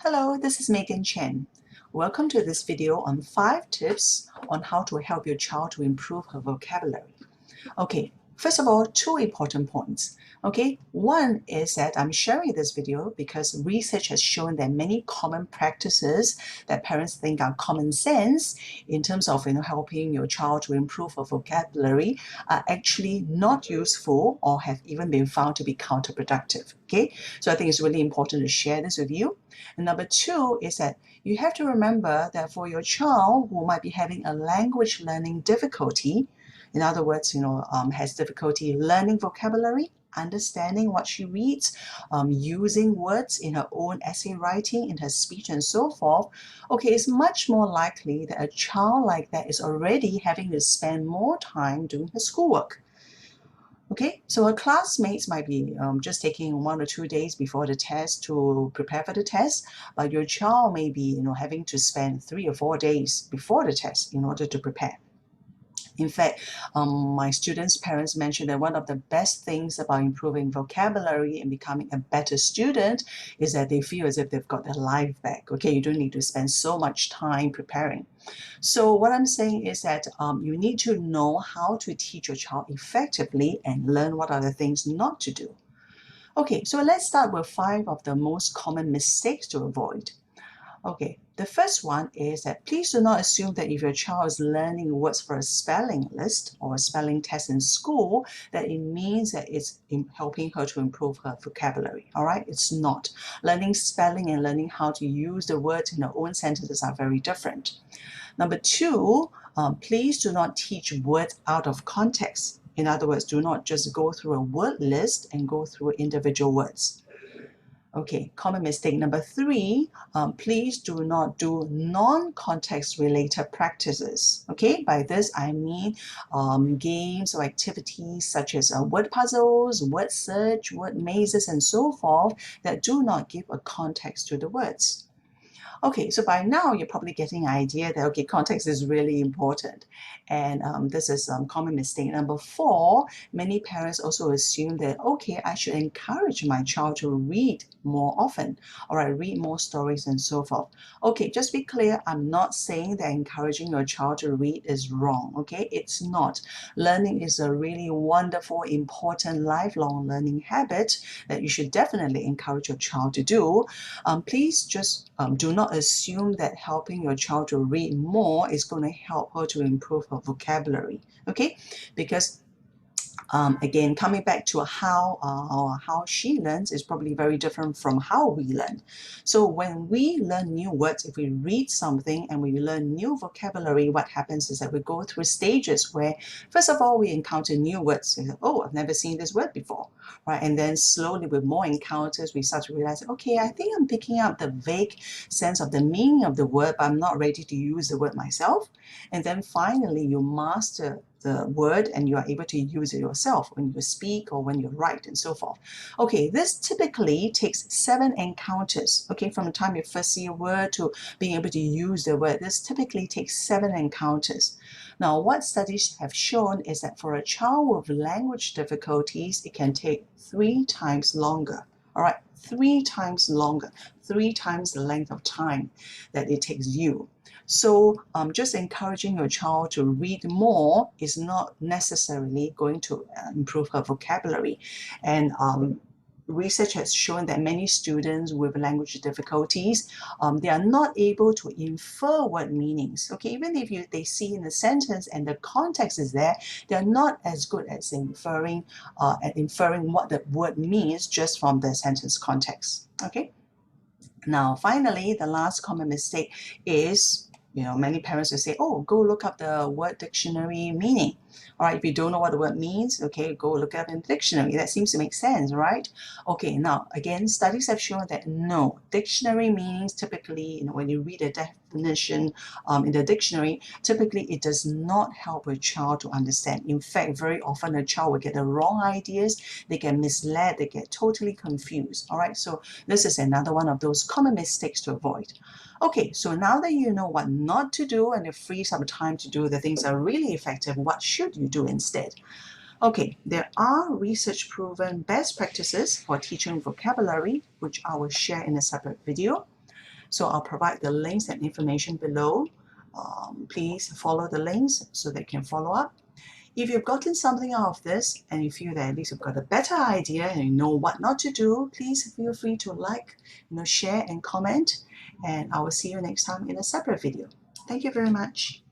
Hello, this is Magan Chen. Welcome to this video on 5 tips on how to help your child to improve her vocabulary. Okay, first of all, 2 important points. Okay, one is that I'm sharing this video because research has shown that many common practices that parents think are common sense in terms of helping your child to improve her vocabulary are actually not useful or have even been found to be counterproductive. Okay, so I think it's really important to share this with you. And number 2 is that you have to remember that for your child who might be having a language learning difficulty, in other words, has difficulty learning vocabulary, understanding what she reads, using words in her own essay writing, in her speech, and so forth. Okay, it's much more likely that a child like that is already having to spend more time doing her schoolwork. Okay, so her classmates might be just taking 1 or 2 days before the test to prepare for the test, but your child may be, having to spend 3 or 4 days before the test in order to prepare. In fact, my students' parents mentioned that one of the best things about improving vocabulary and becoming a better student is that they feel as if they've got their life back. Okay, you don't need to spend so much time preparing. So what I'm saying is that you need to know how to teach your child effectively and learn what are the things not to do. Okay, so let's start with 5 of the most common mistakes to avoid. Okay, the first one is that please do not assume that if your child is learning words for a spelling list or a spelling test in school, that it means that it's helping her to improve her vocabulary. All right, it's not. Learning spelling and learning how to use the words in her own sentences are very different. Number 2, please do not teach words out of context. In other words, do not just go through a word list and go through individual words. Okay, common mistake number 3, please do not do non-context related practices. Okay, by this I mean games or activities such as word puzzles, word search, word mazes, and so forth that do not give a context to the words. Okay, so by now you're probably getting an idea that, okay, context is really important. And this is common mistake. Number 4, many parents also assume that, okay, I should encourage my child to read more often, or I read more stories and so forth. Okay, just be clear, I'm not saying that encouraging your child to read is wrong, okay? It's not. Learning is a really wonderful, important, lifelong learning habit that you should definitely encourage your child to do. Please just do not assume that helping your child to read more is going to help her to improve her vocabulary, okay? Because again, coming back to how she learns is probably very different from how we learn. So when we learn new words, if we read something and we learn new vocabulary, what happens is that we go through stages where, first of all, we encounter new words. We say, oh, I've never seen this word before, right? And then slowly, with more encounters, we start to realize, okay, I think I'm picking up the vague sense of the meaning of the word, but I'm not ready to use the word myself. And then finally, you master the word and you are able to use it yourself when you speak or when you write and so forth. Okay, this typically takes 7 encounters. Okay, from the time you first see a word to being able to use the word, this typically takes 7 encounters. Now, what studies have shown is that for a child with language difficulties, it can take 3 times longer. All right, 3 times longer, 3 times the length of time that it takes you. So just encouraging your child to read more is not necessarily going to improve her vocabulary. And research has shown that many students with language difficulties, they are not able to infer word meanings. Okay, even if they see in a sentence and the context is there, they're not as good as inferring what the word means just from the sentence context. Okay. Now, finally, the last common mistake is, many parents will say, oh, go look up the word dictionary meaning. All right, if you don't know what the word means, okay, go look up in the dictionary. That seems to make sense, right? Okay, now, again, studies have shown that no, dictionary meanings typically, when you read a definition in the dictionary, typically it does not help a child to understand. In fact, very often a child will get the wrong ideas, they get misled, they get totally confused. All right, so this is another one of those common mistakes to avoid. Okay, so now that you know what not to do and it frees up time to do the things that are really effective, what should you do instead? Okay, there are research proven best practices for teaching vocabulary, which I will share in a separate video. So I'll provide the links and information below. Please follow the links so they can follow up. If you've gotten something out of this and you feel that at least you've got a better idea and you know what not to do, please feel free to like, share and comment. And I will see you next time in a separate video. Thank you very much.